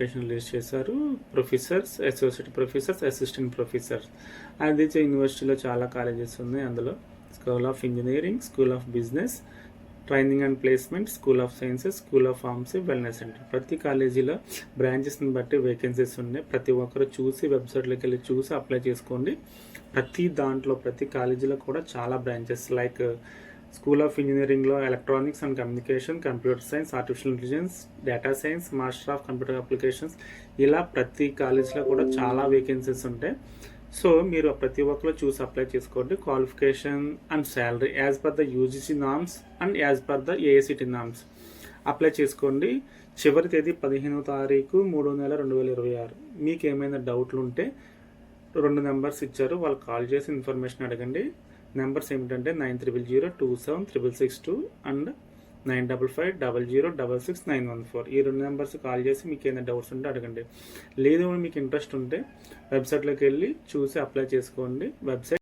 Release చేశారు. Professors, associate professors, assistant professors. Aditya యూనివర్సిటీలో చాలా కాలేజెస్ ఉన్నాయి. అందులో school of engineering, school of business, training and placement, school of sciences, school of pharmacy, wellness centre. ప్రతి కాలేజీలో బ్రాంచెస్ని బట్టి వేకెన్సీస్ ఉన్నాయి. ప్రతి ఒక్కరు చూసి వెబ్సైట్లోకి వెళ్ళి చూసి అప్లై చేసుకోండి. ప్రతి కాలేజీలో కూడా చాలా బ్రాంచెస్ లైక్ స్కూల్ ఆఫ్ ఇంజనీరింగ్లో electronics and communication, computer science, artificial intelligence, data science, master of computer applications, ఇలా ప్రతి కాలేజ్లో కూడా చాలా వేకెన్సీస్ ఉంటాయి. సో మీరు ప్రతి ఒక్కరు చూసి అప్లై చేసుకోండి. Qualification and salary as per the UGC norms and as per the AICTE norms apply చేసుకోండి. చివరి తేదీ 15వ తారీఖు 3వ నెల 2026. మీకు ఏమైనా డౌట్లు ఉంటే 2 నెంబర్స్ ఇచ్చారు, వాళ్ళు కాల్ చేసి ఇన్ఫర్మేషన్ అడగండి. నెంబర్స్ ఏమిటంటే 9000276662 అండ్ 9550066914. ఈ 2 నెంబర్స్ కాల్ చేసి మీకు ఏమైనా డౌట్స్ ఉంటే అడగండి. లేదు మీకు ఇంట్రెస్ట్ ఉంటే వెబ్సైట్లోకి వెళ్ళి చూసి అప్లై చేసుకోండి. వెబ్సైట్